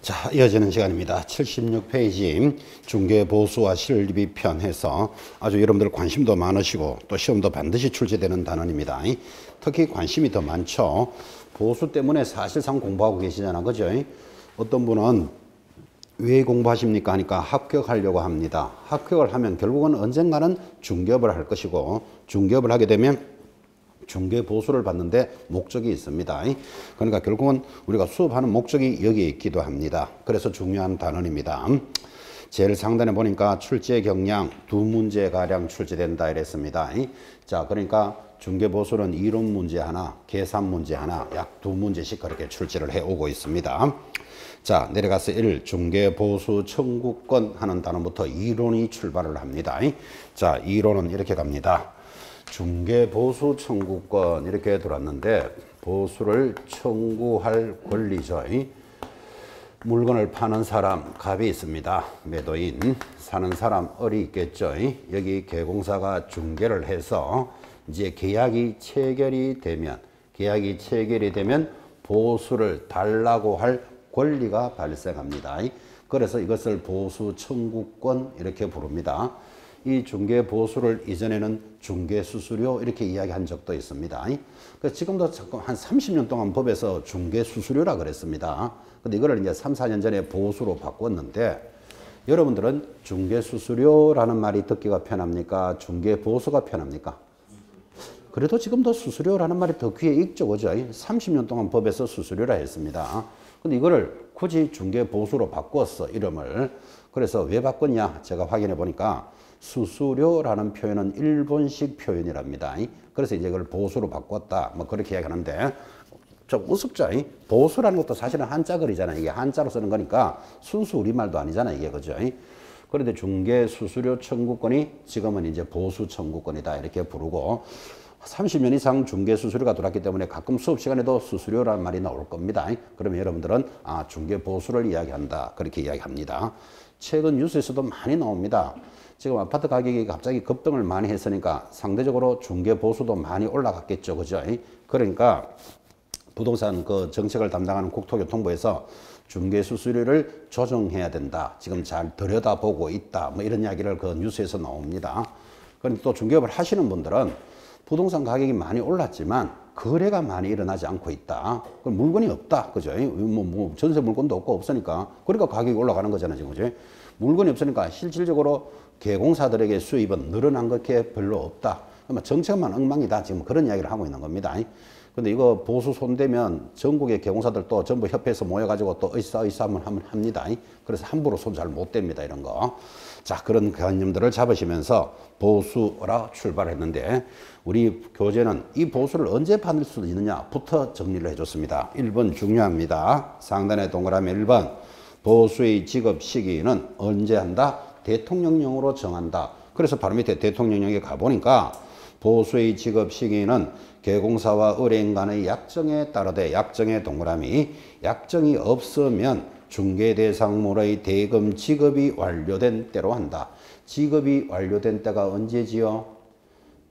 자, 이어지는 시간입니다. 76페이지 중개보수와 실리비 편 해서 아주 여러분들 관심도 많으시고 또 시험도 반드시 출제되는 단원입니다. 특히 관심이 더 많죠. 보수 때문에 사실상 공부하고 계시잖아, 그죠? 어떤 분은 왜 공부하십니까 하니까 합격하려고 합니다. 합격을 하면 결국은 언젠가는 중개업을 할 것이고, 중개업을 하게 되면 중개보수를 받는데 목적이 있습니다. 그러니까 결국은 우리가 수업하는 목적이 여기에 있기도 합니다. 그래서 중요한 단원입니다. 제일 상단에 보니까 출제 경량 2문제가량 출제된다 이랬습니다. 자, 그러니까 중개보수는 이론 문제 하나, 계산 문제 하나, 약 2문제씩 그렇게 출제를 해오고 있습니다. 자, 내려가서 1. 중개보수 청구권 하는 단원부터 이론이 출발을 합니다. 자, 이론은 이렇게 갑니다. 중개보수 청구권 이렇게 들었는데 보수를 청구할 권리죠. 물건을 파는 사람 갑이 있습니다. 매도인. 사는 사람 을이 있겠죠. 여기 개공사가 중개를 해서 이제 계약이 체결이 되면 보수를 달라고 할 권리가 발생합니다. 그래서 이것을 보수 청구권 이렇게 부릅니다. 이 중개 보수를 이전에는 중개 수수료 이렇게 이야기한 적도 있습니다. 지금도 한 30년 동안 법에서 중개 수수료라 그랬습니다. 근데 이거를 이제 3, 4년 전에 보수로 바꿨는데 여러분들은 중개 수수료라는 말이 듣기가 편합니까? 중개 보수가 편합니까? 그래도 지금도 수수료라는 말이 더 귀에 익죠, 그죠? 30년 동안 법에서 수수료라 했습니다. 근데 이거를 굳이 중개 보수로 바꿨어, 이름을. 그래서 왜 바꿨냐? 제가 확인해 보니까 수수료라는 표현은 일본식 표현이랍니다. 그래서 이제 이걸 보수로 바꿨다. 뭐 그렇게 이야기하는데 좀 우습죠. 보수라는 것도 사실은 한자글이잖아요. 이게 한자로 쓰는 거니까 순수 우리말도 아니잖아요. 이게 그죠. 그런데 중개 수수료 청구권이 지금은 이제 보수 청구권이다. 이렇게 부르고 30년 이상 중개 수수료가 들어왔기 때문에 가끔 수업 시간에도 수수료라는 말이 나올 겁니다. 그러면 여러분들은 중개 보수를 이야기한다. 그렇게 이야기합니다. 최근 뉴스에서도 많이 나옵니다. 지금 아파트 가격이 갑자기 급등을 많이 했으니까 상대적으로 중개 보수도 많이 올라갔겠죠. 그죠? 그러니까 부동산 그 정책을 담당하는 국토교통부에서 중개 수수료를 조정해야 된다. 지금 잘 들여다보고 있다. 뭐 이런 이야기를 그 뉴스에서 나옵니다. 그런데 또 중개업을 하시는 분들은 부동산 가격이 많이 올랐지만 거래가 많이 일어나지 않고 있다. 그럼 물건이 없다. 그죠? 전세 물건도 없고 없으니까. 그러니까 가격이 올라가는 거잖아요. 지금. 그죠? 물건이 없으니까 실질적으로 개공사들에게 수입은 늘어난 것게 별로 없다. 정책만 엉망이다. 지금 그런 이야기를 하고 있는 겁니다. 근데 이거 보수 손대면 전국의 개공사들 또 전부 협회에서 모여가지고 또 의사 한번 합니다. 그래서 함부로 손 잘 못 댑니다. 이런 거. 자, 그런 개념들을 잡으시면서 보수라 출발했는데 우리 교재는 이 보수를 언제 받을 수 있느냐부터 정리를 해줬습니다. 1번 중요합니다. 상단에 동그라미 1번 보수의 지급 시기는 언제 한다? 대통령령으로 정한다. 그래서 바로 밑에 대통령령에 가보니까 보수의 지급 시기는 개공사와 의뢰인 간의 약정에 따르되 약정의 동그라미 약정이 없으면 중개대상물의 대금 지급이 완료된 때로 한다. 지급이 완료된 때가 언제지요?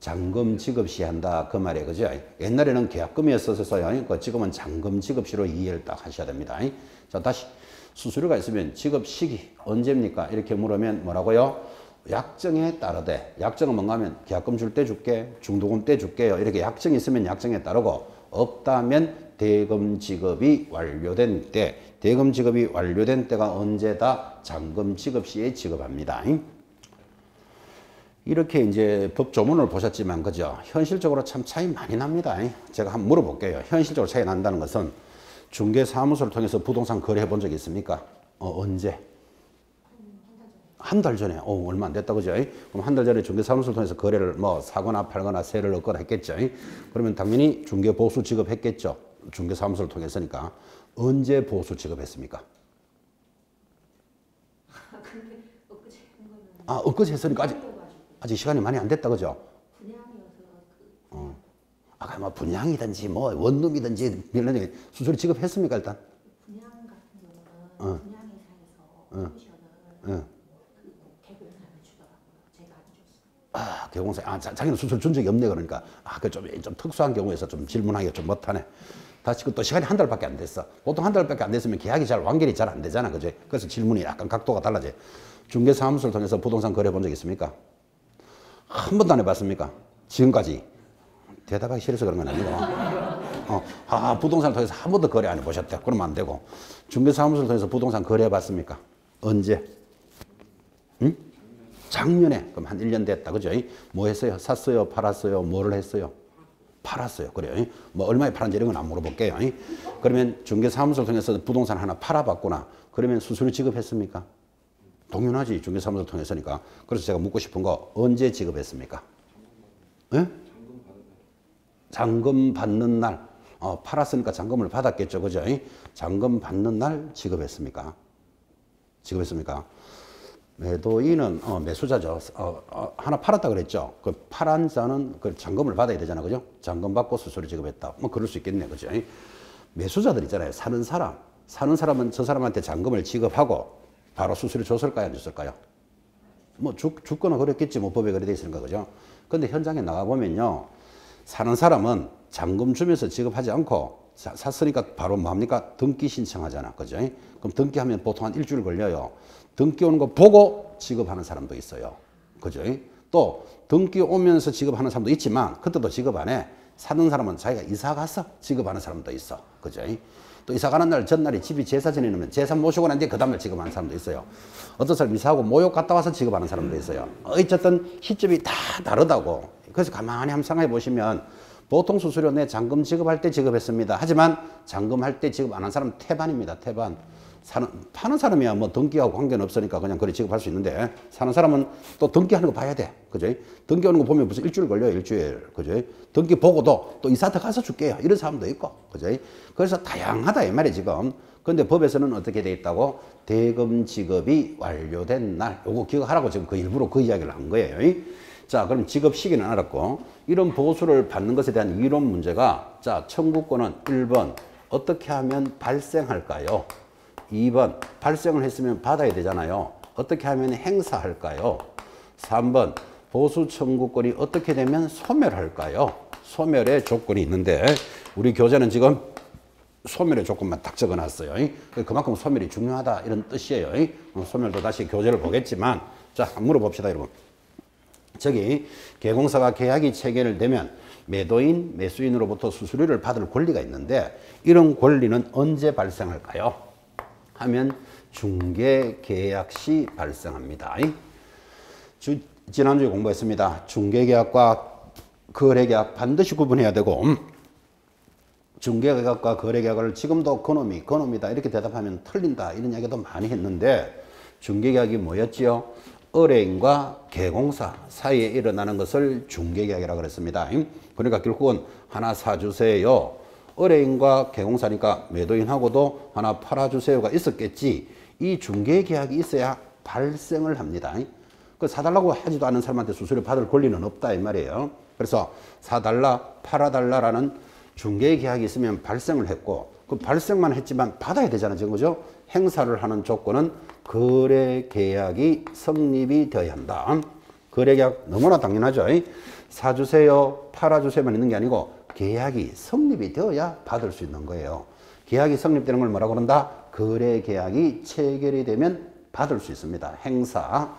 잔금 지급시 한다. 그 말이에요. 그죠? 옛날에는 계약금이었어서요. 지금은 잔금 지급시로 이해를 딱 하셔야 됩니다. 자, 다시. 수수료가 있으면 지급 시기 언제입니까? 이렇게 물으면 뭐라고요? 약정에 따르되 약정은 뭔가 하면 계약금 줄 때 줄게, 중도금 때 줄게요. 이렇게 약정이 있으면 약정에 따르고 없다면 대금 지급이 완료된 때, 대금 지급이 완료된 때가 언제다? 잔금 지급 시에 지급합니다. 이렇게 이제 법 조문을 보셨지만 그죠? 현실적으로 참 차이 많이 납니다. 제가 한번 물어볼게요. 현실적으로 차이 난다는 것은 중개사무소를 통해서 부동산 거래해 본 적이 있습니까? 언제? 한 달 전에. 얼마 안 됐다, 그죠? 그럼 한 달 전에 중개사무소를 통해서 거래를 뭐 사거나 팔거나 세를 얻거나 했겠죠? 그러면 당연히 중개보수 지급했겠죠? 중개사무소를 통해서니까. 언제 보수 지급했습니까? 근데 엊그제 한 거는. 엊그제 했으니까 아직 시간이 많이 안 됐다, 그죠? 분양이어서 뭐 분양이든지 뭐 원룸이든지 이런 수수료 지급했습니까 일단? 분양 같은 경우는 분양회사에서 커미션을 개공사에 주더라고요. 제가 안 줬어요. 개공사 자기는 수수료 준 적이 없네 그러니까 좀 특수한 경우에서 좀 질문하기가 좀 못하네. 다시 또 시간이 한 달밖에 안 됐어. 보통 한 달밖에 안 됐으면 계약이 완결이 잘 안 되잖아. 그죠? 그래서 질문이 약간 각도가 달라져요. 중개사무소를 통해서 부동산 거래 본 적 있습니까? 한 번도 안 해봤습니까? 지금까지? 대답하기 싫어서 그런 건 아니고. 부동산을 통해서 한 번도 거래 안 해보셨대. 그러면 안 되고. 중개사무소를 통해서 부동산 거래 해봤습니까? 언제? 응? 작년에. 그럼 한 1년 됐다. 그죠? 뭐 했어요? 샀어요? 팔았어요? 뭐를 했어요? 팔았어요. 그래요. 뭐 얼마에 팔았는지 이런 건 안 물어볼게요. 그러면 중개사무소를 통해서 부동산 하나 팔아봤구나. 그러면 수수료 지급했습니까? 당연하지. 중개사무소를 통해서니까. 그래서 제가 묻고 싶은 거 언제 지급했습니까? 예? 잔금 받는 날. 팔았으니까 잔금을 받았겠죠. 그죠? 잔금 받는 날 지급했습니까? 지급했습니까? 매도인은 매수자죠. 하나 팔았다 그랬죠. 그 팔한 자는 그 잔금을 받아야 되잖아. 그죠? 잔금 받고 수수료 지급했다. 뭐 그럴 수 있겠네. 그죠? 매수자들 있잖아요. 사는 사람은 저 사람한테 잔금을 지급하고 바로 수수료 줬을까요? 안 줬을까요? 뭐 죽거나 그랬겠지. 뭐 법에 그래 돼 있으니까. 그죠? 근데 현장에 나가보면요. 사는 사람은 잔금 주면서 지급하지 않고 샀으니까 바로 뭡니까? 등기 신청하잖아. 그죠? 그럼 등기하면 보통 한 일주일 걸려요. 등기 오는 거 보고 지급하는 사람도 있어요. 그죠? 또 등기 오면서 지급하는 사람도 있지만 그때도 지급 안 해. 사는 사람은 자기가 이사 가서 지급하는 사람도 있어. 그죠? 또 이사 가는 날 전날에 집이 제사 지내면 제사 모시고 난 뒤에 그 다음날 지급하는 사람도 있어요. 어떤 사람 이사하고 모욕 갔다 와서 지급하는 사람도 있어요. 어쨌든 시점이 다 다르다고. 그래서 가만히 한번 생각해 보시면 보통 수수료 내 잔금 지급할 때 지급했습니다. 하지만 잔금할 때 지급 안 한 사람 태반입니다. 태반. 파는 사람이야 뭐 등기하고 관계는 없으니까 그냥 그래 지급할 수 있는데 사는 사람은 또 등기하는 거 봐야 돼. 그죠? 등기 오는 거 보면 무슨 일주일 걸려요. 일주일. 그죠? 등기 보고도 또 이사한테 가서 줄게요. 이런 사람도 있고. 그죠? 그래서 다양하다 이 말이에요 지금. 근데 법에서는 어떻게 돼 있다고? 대금 지급이 완료된 날. 요거 기억하라고 지금 그 일부러 그 이야기를 한 거예요. 자, 그럼 지급 시기는 알았고 이런 보수를 받는 것에 대한 이론 문제가 자, 청구권은 1번 어떻게 하면 발생할까요? 2번 발생을 했으면 받아야 되잖아요. 어떻게 하면 행사할까요? 3번 보수 청구권이 어떻게 되면 소멸할까요? 소멸의 조건이 있는데 우리 교재는 지금 소멸의 조건만 딱 적어놨어요. 그만큼 소멸이 중요하다 이런 뜻이에요. 소멸도 다시 교재를 보겠지만 자, 물어봅시다 여러분. 저기 개공사가 계약이 체결되면 매도인, 매수인으로부터 수수료를 받을 권리가 있는데 이런 권리는 언제 발생할까요? 하면 중개계약 시 발생합니다. 지난주에 공부했습니다. 중개계약과 거래계약 반드시 구분해야 되고 중개계약과 거래계약을 지금도 그놈이다 이렇게 대답하면 틀린다 이런 이야기도 많이 했는데 중개계약이 뭐였지요? 의뢰인과 개공사 사이에 일어나는 것을 중개계약이라고 그랬습니다. 그러니까 결국은 하나 사주세요. 의뢰인과 개공사니까 매도인하고도 하나 팔아주세요가 있었겠지. 이 중개계약이 있어야 발생을 합니다. 그 사달라고 하지도 않은 사람한테 수수료 받을 권리는 없다 이 말이에요. 그래서 사달라 팔아달라라는 중개계약이 있으면 발생을 했고 그 발생만 했지만 받아야 되잖아요. 지금 그죠? 행사를 하는 조건은 거래계약이 성립이 되어야 한다. 거래계약 너무나 당연하죠. 사주세요, 팔아주세요만 있는 게 아니고 계약이 성립이 되어야 받을 수 있는 거예요. 계약이 성립되는 걸 뭐라고 그런다? 거래계약이 체결이 되면 받을 수 있습니다. 행사.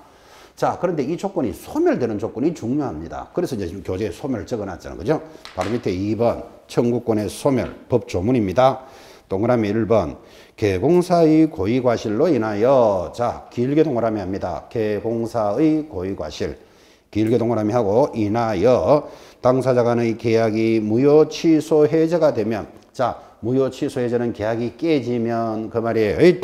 자, 그런데 이 조건이 소멸되는 조건이 중요합니다. 그래서 이제 지금 교재에 소멸을 적어놨잖아요. 그죠? 바로 밑에 2번 청구권의 소멸 법조문입니다. 동그라미 1번 개공사의 고의과실로 인하여 자 길게 동그라미 합니다. 개공사의 고의과실 길게 동그라미 하고 인하여 당사자 간의 계약이 무효 취소 해제가 되면 자 무효 취소 해제는 계약이 깨지면 그 말이에요.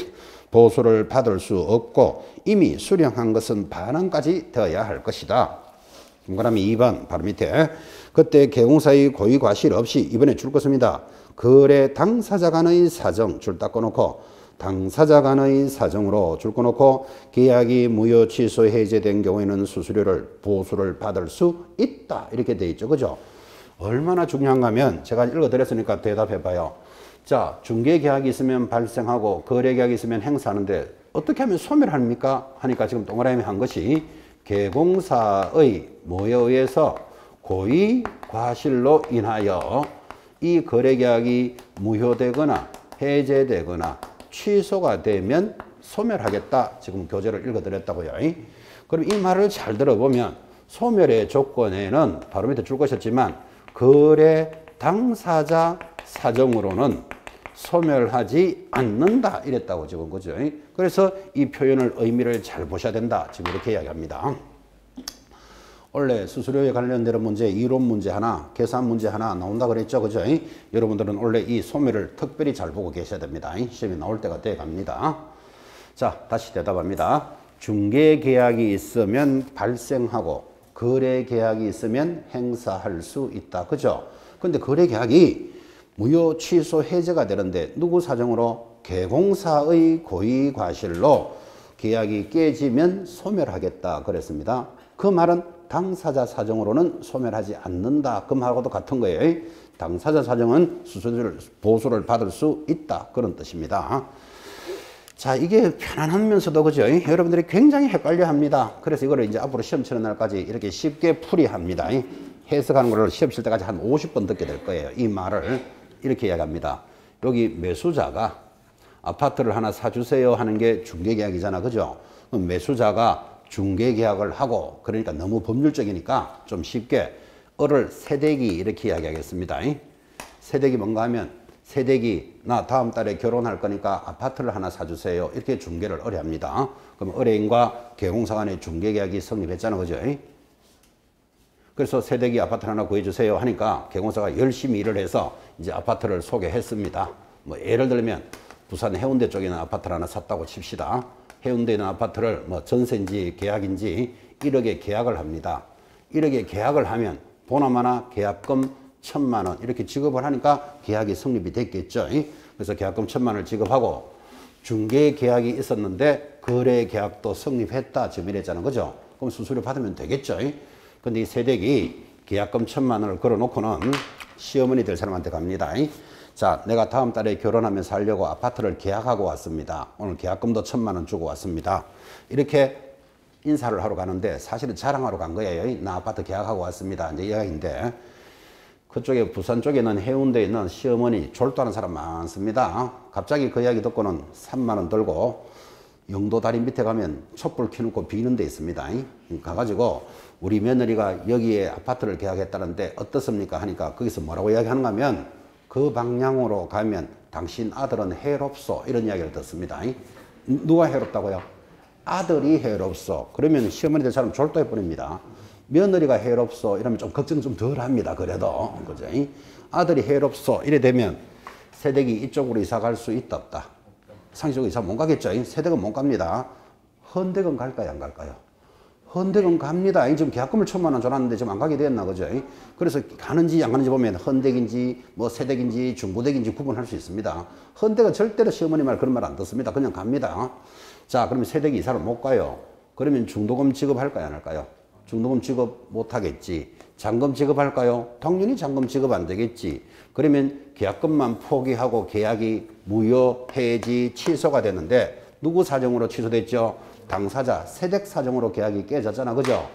보수를 받을 수 없고 이미 수령한 것은 반환까지 되어야 할 것이다. 동그라미 2번 바로 밑에 그때 개공사의 고의과실 없이 이번에 줄 것입니다. 거래 당사자 간의 사정 줄 닦아놓고 당사자 간의 사정으로 줄 꺼놓고 계약이 무효 취소 해제된 경우에는 수수료를 보수를 받을 수 있다 이렇게 돼 있죠. 그죠? 얼마나 중요한가 하면 제가 읽어드렸으니까 대답해 봐요. 자, 중개계약이 있으면 발생하고 거래계약이 있으면 행사하는데 어떻게 하면 소멸합니까? 하니까 지금 동그라미 한 것이 개공사의 뭐에 의해서 고의 과실로 인하여 이 거래계약이 무효되거나 해제되거나 취소가 되면 소멸하겠다. 지금 교재를 읽어드렸다고요. 그럼 이 말을 잘 들어보면 소멸의 조건에는 바로 밑에 줄 것이었지만 거래 당사자 사정으로는 소멸하지 않는다 이랬다고 적은 거죠. 그래서 이 표현을 의미를 잘 보셔야 된다. 지금 이렇게 이야기합니다. 원래 수수료에 관련된 문제, 이론 문제 하나, 계산 문제 하나 나온다 그랬죠. 그죠? 여러분들은 원래 이 소멸을 특별히 잘 보고 계셔야 됩니다. 시험이 나올 때가 돼 갑니다. 자, 다시 대답합니다. 중개계약이 있으면 발생하고 거래계약이 있으면 행사할 수 있다. 그죠? 근데 거래계약이 무효, 취소, 해제가 되는데 누구 사정으로? 개공사의 고의과실로 계약이 깨지면 소멸하겠다 그랬습니다. 그 말은 당사자 사정으로는 소멸하지 않는다. 그 말하고도 같은 거예요. 당사자 사정은 수수료를 보수를 받을 수 있다. 그런 뜻입니다. 자, 이게 편안하면서도 그죠? 여러분들이 굉장히 헷갈려 합니다. 그래서 이거를 이제 앞으로 시험 치는 날까지 이렇게 쉽게 풀이합니다. 해석하는 거를 시험 칠 때까지 한 50번 듣게 될 거예요. 이 말을 이렇게 이야기합니다. 여기 매수자가 아파트를 하나 사주세요 하는 게 중개계약이잖아. 그죠? 그럼 매수자가 중개계약을 하고, 그러니까 너무 법률적이니까 좀 쉽게 을을 세대기 이렇게 이야기하겠습니다. 세대기 뭔가 하면 세대기 나 다음 달에 결혼할 거니까 아파트를 하나 사주세요. 이렇게 중개를 의뢰합니다. 그럼 의뢰인과 개공사 간의 중개계약이 성립했잖아. 그죠? 그래서 세대기 아파트 하나 구해주세요 하니까 개공사가 열심히 일을 해서 이제 아파트를 소개했습니다. 뭐 예를 들면 부산 해운대 쪽에 있는 아파트를 하나 샀다고 칩시다. 해운대에 있는 아파트를 뭐 전세인지 계약인지 1억에 계약을 합니다. 1억에 계약을 하면 보나마나 계약금 1,000만 원 이렇게 지급을 하니까 계약이 성립이 됐겠죠. 그래서 계약금 1,000만 원을 지급하고 중개 계약이 있었는데 거래 계약도 성립했다. 지금 이랬잖아요. 그죠? 그럼 수수료 받으면 되겠죠. 근데 이 세대기 계약금 1,000만 원을 걸어 놓고는 시어머니 될 사람한테 갑니다. 자, 내가 다음 달에 결혼하면 살려고 아파트를 계약하고 왔습니다. 오늘 계약금도 1,000만 원 주고 왔습니다. 이렇게 인사를 하러 가는데 사실은 자랑하러 간 거예요. 나 아파트 계약하고 왔습니다. 이제 이야기인데 그쪽에 부산 쪽에는 해운대에 있는 시어머니 졸도하는 사람 많습니다. 갑자기 그 이야기 듣고는 3만 원 들고 영도 다리 밑에 가면 촛불 켜놓고 비는 데 있습니다. 가가지고 우리 며느리가 여기에 아파트를 계약했다는데 어떻습니까? 하니까 거기서 뭐라고 이야기하는가 하면 그 방향으로 가면 당신 아들은 해롭소 이런 이야기를 듣습니다. 누가 해롭다고요? 아들이 해롭소. 그러면 시어머니 될 사람 졸도해 버립니다. 며느리가 해롭소 이러면 좀 걱정 좀 덜 합니다. 그래도 그죠? 아들이 해롭소 이래 되면 세대기 이쪽으로 이사 갈 수 있다 없다? 상식적으로 이사 못 가겠죠? 세대가 못 갑니다. 헌대건 갈까요? 안 갈까요? 헌대건 갑니다. 지금 계약금을 1,000만 원 줘놨는데 지금 안 가게 됐나, 그죠? 그래서 가는지 안 가는지 보면 헌대인지 뭐 세대인지 중고대인지 구분할 수 있습니다. 헌대가 절대로 시어머니 말 그런 말 안 듣습니다. 그냥 갑니다. 자, 그러면 세대기 이사를 못 가요. 그러면 중도금 지급할까요? 안 할까요? 중도금 지급 못 하겠지. 잔금 지급할까요? 당연히 잔금 지급 안 되겠지. 그러면 계약금만 포기하고 계약이 무효, 해지, 취소가 됐는데 누구 사정으로 취소됐죠? 당사자, 세댁 사정으로 계약이 깨졌잖아. 그죠?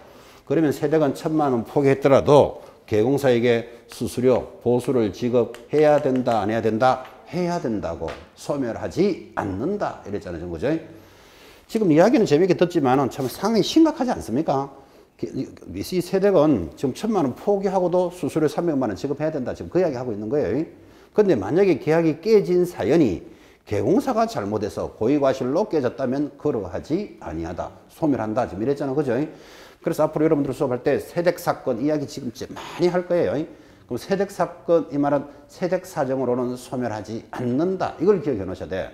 그러면 세댁은 1,000만 원 포기했더라도 개공사에게 수수료, 보수를 지급해야 된다, 안 해야 된다? 해야 된다고. 소멸하지 않는다. 이랬잖아요. 그죠? 지금 이야기는 재미있게 듣지만 참 상당히 심각하지 않습니까? 이 세댁은 지금 1,000만 원 포기하고도 수수료 300만 원 지급해야 된다. 지금 그 이야기 하고 있는 거예요. 근데 만약에 계약이 깨진 사연이 개공사가 잘못해서 고의과실로 깨졌다면 그러하지 아니하다. 소멸한다. 지금 이랬잖아. 그죠? 그래서 앞으로 여러분들 수업할 때 세댁 사건 이야기 지금 많이 할 거예요. 그럼 세댁 사건 이 말은 세댁 사정으로는 소멸하지 않는다. 이걸 기억해 놓으셔야 돼.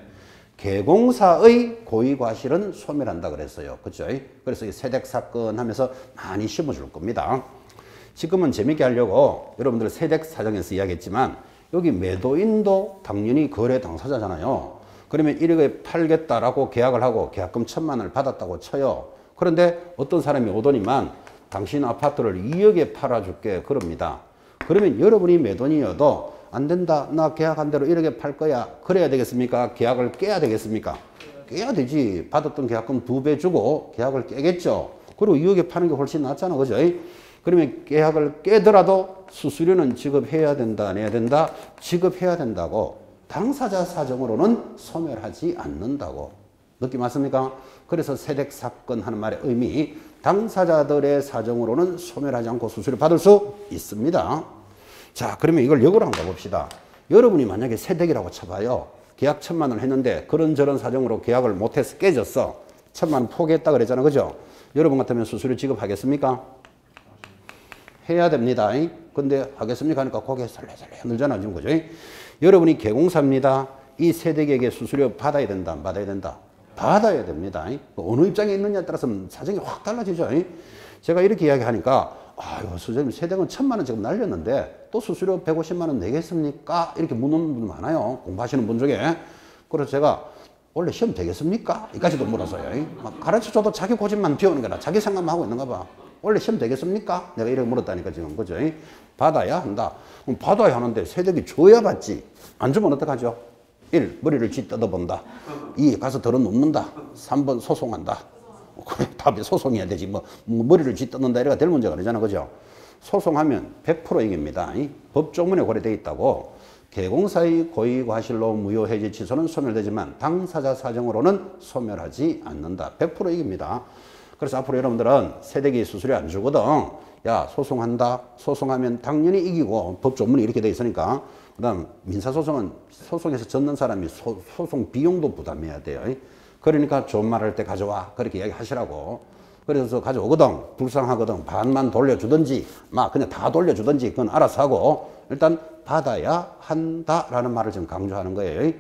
개공사의 고의과실은 소멸한다 그랬어요. 그죠? 그래서 이 세댁 사건 하면서 많이 심어줄 겁니다. 지금은 재밌게 하려고 여러분들 세댁 사정에서 이야기했지만 여기 매도인도 당연히 거래 당사자잖아요. 그러면 1억에 팔겠다라고 계약을 하고 계약금 1,000만 원을 받았다고 쳐요. 그런데 어떤 사람이 오더니만 당신 아파트를 2억에 팔아줄게 그럽니다. 그러면 여러분이 매도인이어도 안 된다. 나 계약한 대로 1억에 팔 거야. 그래야 되겠습니까? 계약을 깨야 되겠습니까? 깨야 되지. 받았던 계약금 2배 주고 계약을 깨겠죠. 그리고 2억에 파는 게 훨씬 낫잖아. 그죠? 그러면 계약을 깨더라도 수수료는 지급해야 된다, 안 해야 된다? 지급해야 된다고. 당사자 사정으로는 소멸하지 않는다고. 느낌 맞습니까? 그래서 세댁사건 하는 말의 의미, 당사자들의 사정으로는 소멸하지 않고 수수료 받을 수 있습니다. 자, 그러면 이걸 역으로 한번 가봅시다. 여러분이 만약에 세댁이라고 쳐봐요. 계약 1,000만 원을 했는데 그런저런 사정으로 계약을 못해서 깨졌어. 1,000만 원 포기했다 그랬잖아. 그죠? 여러분 같으면 수수료 지급하겠습니까? 해야 됩니다. 근데 하겠습니까? 하니까 고개 설레설레 흔들잖아. 지금 그죠? 여러분이 개공사입니다. 이 세댁에게 수수료 받아야 된다, 안 받아야 된다? 받아야 됩니다. 어느 입장에 있느냐에 따라서 사정이 확 달라지죠. 제가 이렇게 이야기하니까 아유, 선생님 세댁은 1,000만 원 지금 날렸는데 또 수수료 150만 원 내겠습니까? 이렇게 묻는 분 많아요. 공부하시는 분 중에. 그래서 제가 원래 시험 되겠습니까? 이까지도 물었어요. 막 가르쳐줘도 자기 고집만 피우는 거라 자기 생각만 하고 있는가 봐. 원래 시험 되겠습니까? 내가 이렇게 물었다니까 지금. 그죠? 받아야 한다. 그럼 받아야 하는데 세댁이 줘야 받지. 안 주면 어떡하죠? 1. 머리를 쥐 뜯어본다. 2. 가서 덜어놓는다. 3번 소송한다. 답이 소송해야 되지. 뭐 머리를 쥐 뜯는다 이래가 될 문제가 아니잖아. 그죠? 소송하면 100% 이깁니다. 법조문에 고려되어 있다고. 개공사의 고의과실로 무효해지 취소는 소멸되지만 당사자 사정으로는 소멸하지 않는다. 100% 이깁니다. 그래서 앞으로 여러분들은 세댁이 수수료 안 주거든. 야, 소송한다. 소송하면 당연히 이기고 법조문이 이렇게 돼 있으니까. 그 다음 민사소송은 소송에서 졌는 사람이 소송 비용도 부담해야 돼요. 그러니까 좋은 말 할 때 가져와. 그렇게 이야기하시라고. 그래서 가져오거든. 불쌍하거든. 반만 돌려주든지 막 그냥 다 돌려주든지 그건 알아서 하고 일단 받아야 한다라는 말을 지금 강조하는 거예요.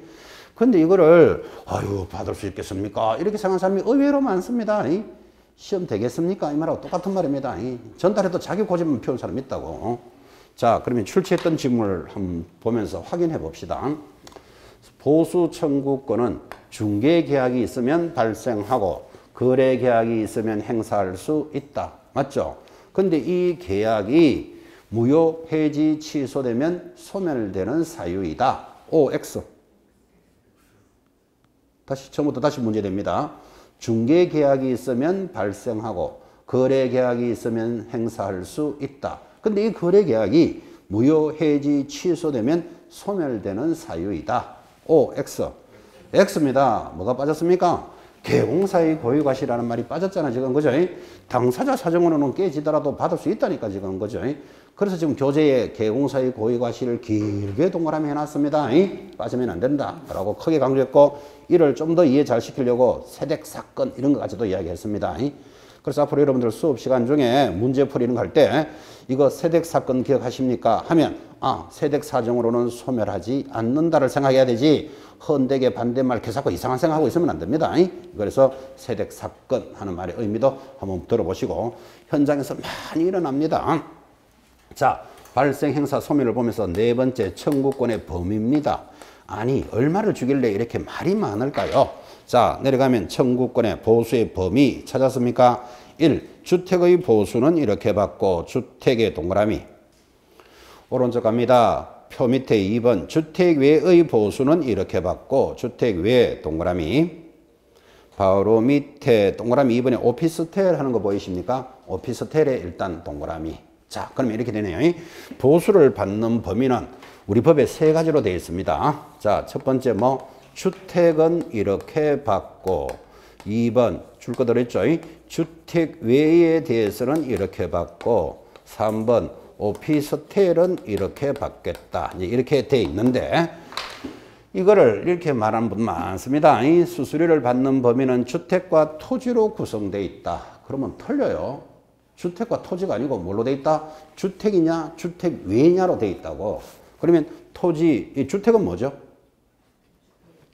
근데 이거를 아유 받을 수 있겠습니까? 이렇게 생각하는 사람이 의외로 많습니다. 시험 되겠습니까? 이 말하고 똑같은 말입니다. 전달해도 자기 고집만 피운 사람이 있다고. 자, 그러면 출제했던 지문을 한번 보면서 확인해 봅시다. 보수 청구권은 중개 계약이 있으면 발생하고 거래 계약이 있으면 행사할 수 있다. 맞죠? 근데 이 계약이 무효, 해지, 취소되면 소멸되는 사유이다. OX. 처음부터 다시 문제됩니다. 중개 계약이 있으면 발생하고 거래 계약이 있으면 행사할 수 있다. 근데 이 거래 계약이 무효, 해지, 취소되면 소멸되는 사유이다. OX. X입니다. 뭐가 빠졌습니까? 개공사의 고의과실이라는 말이 빠졌잖아, 지금. 그죠? 당사자 사정으로는 깨지더라도 받을 수 있다니까, 지금. 그죠? 그래서 지금 교재에 개공사의 고의과실을 길게 동그라미 해놨습니다. 빠지면 안 된다. 라고 크게 강조했고, 이를 좀 더 이해 잘 시키려고 세댁사건 이런 거 가지고 이야기했습니다. 그래서 앞으로 여러분들 수업 시간 중에 문제 풀이는 할 때 이거 세댁사건 기억하십니까? 하면 세댁사정으로는 소멸하지 않는다를 생각해야 되지 헌되게 반대말 계속 이상한 생각하고 있으면 안 됩니다. 그래서 세댁사건 하는 말의 의미도 한번 들어보시고 현장에서 많이 일어납니다. 자, 발생행사 소멸을 보면서 네 번째 청구권의 범위입니다. 아니 얼마를 주길래 이렇게 말이 많을까요? 자, 내려가면 청구권의 보수의 범위 찾았습니까? 1. 주택의 보수는 이렇게 받고 주택의 동그라미. 오른쪽 갑니다. 표 밑에 2번 주택 외의 보수는 이렇게 받고 주택 외 동그라미. 바로 밑에 동그라미 2번에 오피스텔 하는 거 보이십니까? 오피스텔에 일단 동그라미. 자, 그러면 이렇게 되네요. 보수를 받는 범위는 우리 법에 세 가지로 되어 있습니다. 자, 첫 번째 주택은 이렇게 받고 2번 줄 거 들어있죠. 주택 외에 대해서는 이렇게 받고 3번 오피스텔은 이렇게 받겠다. 이제 이렇게 돼 있는데 이거를 이렇게 말하는 분 많습니다. 이 수수료를 받는 범위는 주택과 토지로 구성되어 있다. 그러면 틀려요. 주택과 토지가 아니고 뭘로 되어 있다? 주택이냐 주택 외냐로 되어 있다고. 그러면 토지, 이 주택은 뭐죠?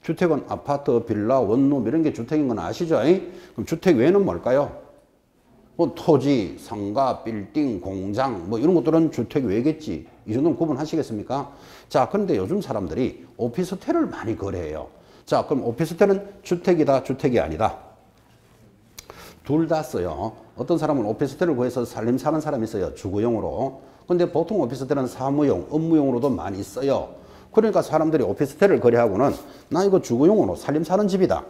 주택은 아파트, 빌라, 원룸 이런 게 주택인 건 아시죠? 그럼 주택 외에는 뭘까요? 토지, 상가, 빌딩, 공장 이런 것들은 주택 외겠지. 이 정도는 구분하시겠습니까? 자, 그런데 요즘 사람들이 오피스텔을 많이 거래해요. 자, 그럼 오피스텔은 주택이다, 주택이 아니다. 둘 다 써요. 어떤 사람은 오피스텔을 구해서 살림 사는 사람이 있어요. 주거용으로. 근데 보통 오피스텔은 사무용, 업무용으로도 많이 써요. 그러니까 사람들이 오피스텔을 거래하고는 나 이거 주거용으로 살림 사는 집이다.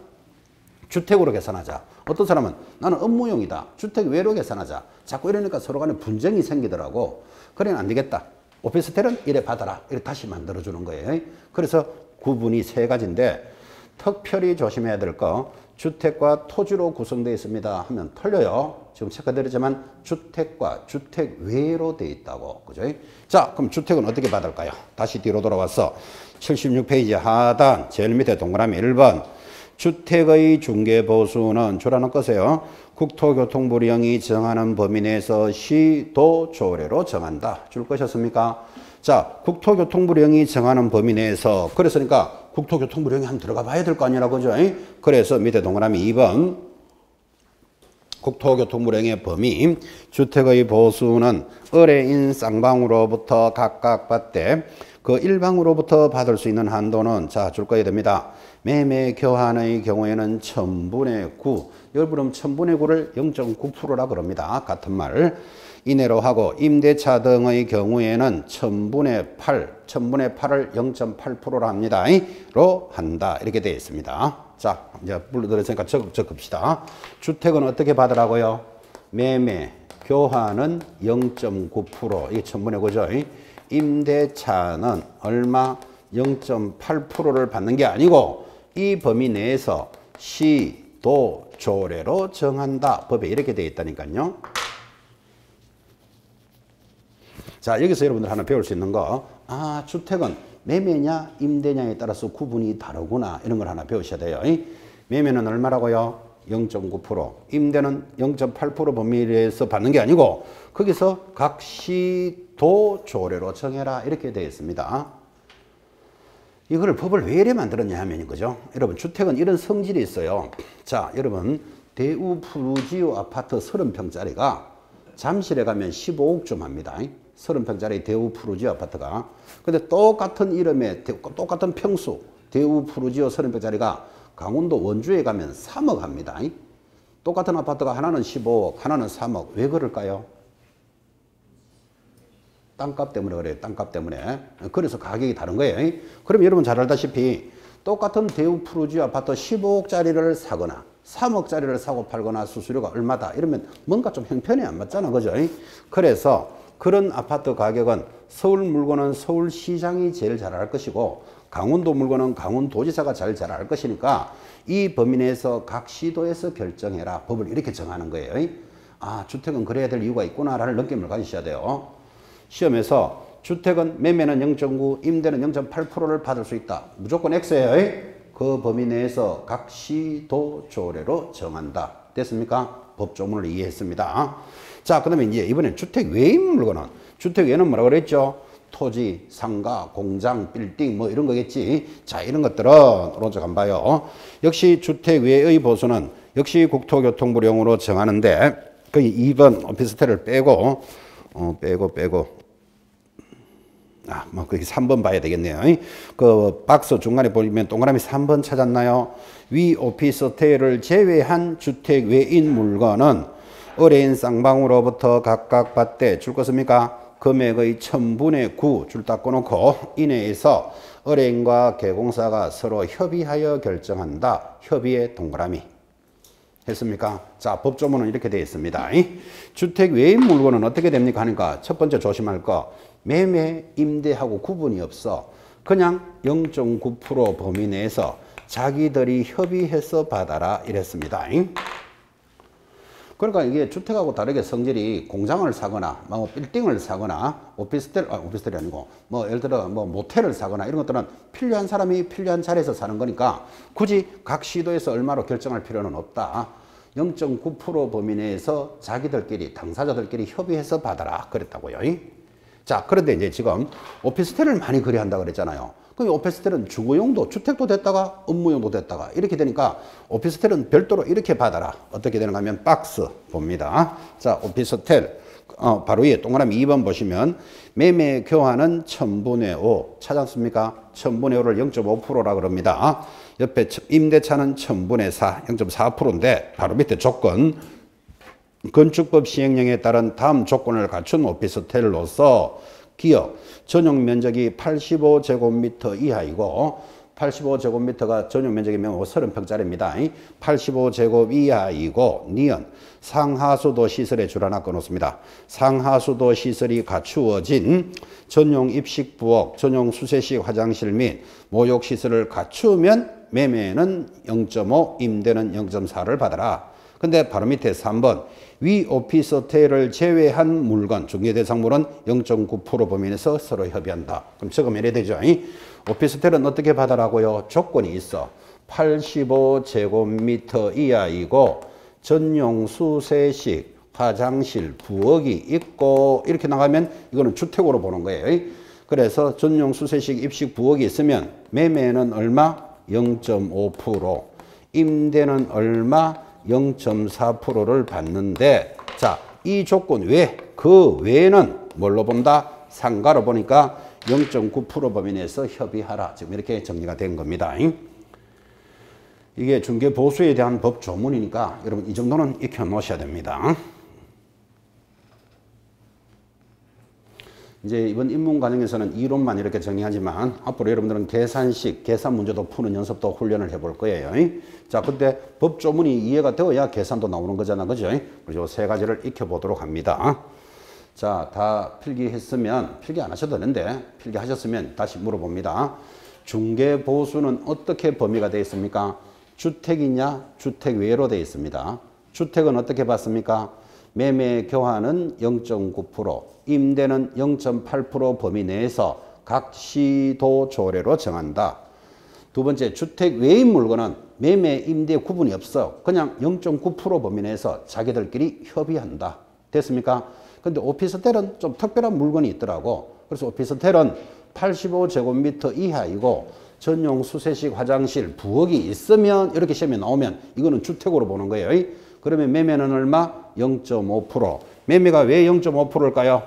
주택으로 계산하자. 어떤 사람은 나는 업무용이다. 주택 외로 계산하자. 자꾸 이러니까 서로 간에 분쟁이 생기더라고. 그래는 안 되겠다. 오피스텔은 이래 받아라. 이래 다시 만들어주는 거예요. 그래서 구분이 세 가지인데 특별히 조심해야 될 거 주택과 토지로 구성되어 있습니다 하면 틀려요. 지금 체크드리지만 주택과 주택 외로 되어 있다고. 그죠? 자, 그럼 주택은 어떻게 받을까요? 다시 뒤로 돌아와서 76페이지 하단 제일 밑에 동그라미 1번 주택의 중개보수는 주라는 것이에요. 국토교통부령이 정하는 범위 내에서 시도 조례로 정한다. 줄 것이었습니까? 자, 국토교통부령이 정하는 범위 내에서 그랬으니까 국토교통부령이 한번 들어가 봐야 될 거 아니라 그죠? 그래서 밑에 동그라미 2번 국토교통부령의 범위 주택의 보수는 의뢰인 쌍방으로부터 각각 받되 그 일방으로부터 받을 수 있는 한도는 자, 줄 거야 됩니다. 매매 교환의 경우에는 1000분의 9 여러분 1000분의 9를 0.9%라 그럽니다. 같은 말 이내로 하고 임대차 등의 경우에는 1000분의 8 1000분의 8을 0.8%라 합니다. 로 한다. 이렇게 되어 있습니다. 자, 이제 불러드렸으니까 적읍시다. 주택은 어떻게 받으라고요? 매매 교환은 0.9% 이게 1000분의 9죠. 임대차는 얼마? 0.8%를 받는 게 아니고 이 범위 내에서 시도 조례로 정한다. 법에 이렇게 되어 있다니까요. 자, 여기서 여러분들 하나 배울 수 있는 거, 아, 주택은 매매냐 임대냐에 따라서 구분이 다르구나. 이런 걸 하나 배우셔야 돼요. 매매는 얼마라고요? 0.9%. 임대는 0.8% 범위 내에서 받는 게 아니고 거기서 각 시도 조례로 정해라. 이렇게 되어 있습니다. 이걸 법을 왜 이래 만들었냐 하면 그죠? 여러분 주택은 이런 성질이 있어요. 자, 여러분 대우 푸르지오 아파트 30평짜리가 잠실에 가면 15억쯤 합니다. 30평짜리 대우 푸르지오 아파트가. 근데 똑같은 이름의 똑같은 평수 대우 푸르지오 30평짜리가 강원도 원주에 가면 3억 합니다. 똑같은 아파트가 하나는 15억 하나는 3억. 왜 그럴까요? 땅값 때문에 그래요. 땅값 때문에. 그래서 가격이 다른 거예요. 그럼 여러분 잘 알다시피 똑같은 대우 푸르지오 아파트 15억짜리를 사거나 3억짜리를 사고 팔거나 수수료가 얼마다 이러면 뭔가 좀 형편이 안 맞잖아. 그죠? 그래서 그런 아파트 가격은 서울 물건은 서울시장이 제일 잘 알 것이고 강원도 물건은 강원도지사가 제일 잘 알 것이니까 이 범위 내에서 각 시도에서 결정해라. 법을 이렇게 정하는 거예요. 아, 주택은 그래야 될 이유가 있구나라는 느낌을 가지셔야 돼요. 시험에서 주택은 매매는 0.9, 임대는 0.8%를 받을 수 있다. 무조건 X예요. 그 범위 내에서 각 시도 조례로 정한다. 됐습니까? 법조문을 이해했습니다. 자, 그 다음에 이제 이번엔 주택 외인 물건은 주택 외에는 뭐라고 그랬죠? 토지, 상가, 공장, 빌딩 뭐 이런 거겠지. 자, 이런 것들은 오른쪽 한번 봐요. 역시 주택 외의 보수는 역시 국토교통부령으로 정하는데 그 2번 오피스텔을 빼고 뭐, 그게 3번 봐야 되겠네요. 그 박스 중간에 보면 동그라미 3번 찾았나요? 위 오피스텔을 제외한 주택 외인 물건은 의뢰인 쌍방으로부터 각각 받되 줄 것입니까? 금액의 1000분의 9 줄 닦고 놓고 이내에서 의뢰인과 개공사가 서로 협의하여 결정한다. 협의의 동그라미. 했습니까? 자, 법조문은 이렇게 되어 있습니다. 주택 외인 물건은 어떻게 됩니까? 하니까 첫 번째 조심할 거 매매, 임대하고 구분이 없어. 그냥 0.9% 범위 내에서 자기들이 협의해서 받아라 이랬습니다. 그러니까 이게 주택하고 다르게 성질이 공장을 사거나 뭐 빌딩을 사거나 오피스텔이 아니고 뭐 예를 들어 뭐 모텔을 사거나 이런 것들은 필요한 사람이 필요한 자리에서 사는 거니까 굳이 각 시도에서 얼마로 결정할 필요는 없다. 0.9% 범위 내에서 자기들끼리 당사자들끼리 협의해서 받아라 그랬다고요. 자, 그런데 이제 지금 오피스텔을 많이 거래한다 그랬잖아요. 그럼 오피스텔은 주거용도, 주택도 됐다가 업무용도 됐다가 이렇게 되니까 오피스텔은 별도로 이렇게 받아라. 어떻게 되는가 하면 박스 봅니다. 자, 오피스텔 바로 위에 동그라미 2번 보시면 매매 교환은 1000분의 5 찾았습니까? 1000분의 5를 0.5%라 그럽니다. 옆에 임대차는 1000분의 4, 0.4%인데 바로 밑에 조건 건축법 시행령에 따른 다음 조건을 갖춘 오피스텔로서 기업 전용 면적이 85제곱미터 이하이고 85제곱미터가 전용 면적이면 30평짜리입니다. 85제곱 이하이고 니은 상하수도 시설에 줄 하나 꺼놓습니다. 상하수도 시설이 갖추어진 전용 입식부엌, 전용 수세식 화장실 및 모욕시설을 갖추면 매매는 0.5, 임대는 0.4를 받아라. 근데 바로 밑에 3번 위 오피스텔을 제외한 물건, 중개대상물은 0.9% 범위 내에서 서로 협의한다. 그럼 적으면 이래 되죠. 오피스텔은 어떻게 받아라고요? 조건이 있어. 85제곱미터 이하이고 전용 수세식 화장실 부엌이 있고 이렇게 나가면 이거는 주택으로 보는 거예요. 그래서 전용 수세식 입식 부엌이 있으면 매매는 얼마? 0.5%, 임대는 얼마? 0.4%를 받는데, 자, 이 조건 외, 그 외에는 뭘로 본다? 상가로 보니까 0.9% 범위 내에서 협의하라. 지금 이렇게 정리가 된 겁니다. 이게 중개보수에 대한 법 조문이니까 여러분 이 정도는 익혀 놓으셔야 됩니다. 이제 이번 입문 과정에서는 이론만 이렇게 정리하지만 앞으로 여러분들은 계산식, 계산 문제도 푸는 연습도 훈련을 해볼 거예요. 자, 근데 법 조문이 이해가 되어야 계산도 나오는 거잖아. 그죠? 그래서 세 가지를 익혀보도록 합니다. 자, 다 필기했으면, 필기 안 하셔도 되는데, 필기하셨으면 다시 물어봅니다. 중개보수는 어떻게 범위가 되어 있습니까? 주택이냐, 주택 외로 되어 있습니다. 주택은 어떻게 봤습니까? 매매 교환은 0.9%, 임대는 0.8% 범위 내에서 각 시도 조례로 정한다. 두 번째, 주택 외인 물건은 매매, 임대 구분이 없어. 그냥 0.9% 범위 내에서 자기들끼리 협의한다. 됐습니까? 근데 오피스텔은 좀 특별한 물건이 있더라고. 그래서 오피스텔은 85제곱미터 이하이고 전용 수세식 화장실 부엌이 있으면 이렇게 시험에 나오면 이거는 주택으로 보는 거예요. 그러면 매매는 얼마? 0.5%. 매매가 왜 0.5%일까요?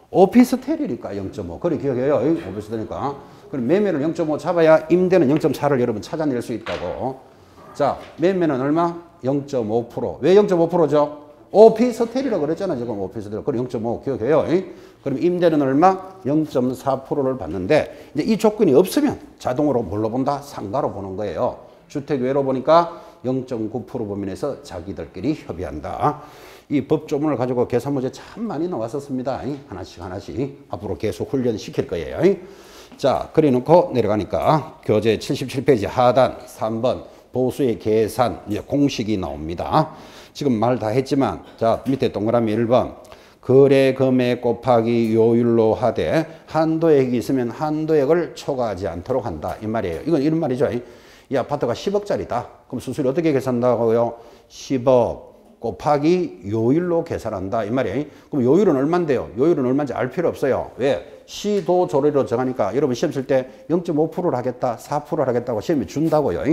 오피스텔이니까 0.5. 그래 기억해요. 오피스텔이니까. 그럼 매매를 0.5 잡아야 임대는 0.4를 여러분 찾아낼 수 있다고. 자, 매매는 얼마? 0.5%. 왜 0.5%죠? 오피스텔이라고 그랬잖아. 지금 오피스텔. 그럼 0.5 기억해요. 그럼 임대는 얼마? 0.4%를 받는데 이제 이 조건이 없으면 자동으로 뭘로 본다? 상가로 보는 거예요. 주택 외로 보니까 0.9% 범위 내에서 자기들끼리 협의한다. 이 법조문을 가지고 계산 문제 참 많이 나왔었습니다. 하나씩 앞으로 계속 훈련시킬 거예요. 자, 그래 놓고 내려가니까 교재 77페이지 하단 3번 보수의 계산 이제 공식이 나옵니다. 지금 말 다 했지만 자, 밑에 동그라미 1번 거래 금액 곱하기 요율로 하되 한도액이 있으면 한도액을 초과하지 않도록 한다. 이 말이에요. 이건 이런 말이죠. 이 아파트가 10억짜리다. 그럼 수수료 어떻게 계산한다고요? 10억 곱하기 요율로 계산한다. 이 말이에요. 그럼 요율은 얼마인데요? 요율은 얼마인지 알 필요 없어요. 왜? 시도 조례로 정하니까 여러분 시험 칠 때 0.5%를 하겠다, 4%를 하겠다고 시험에 준다고요.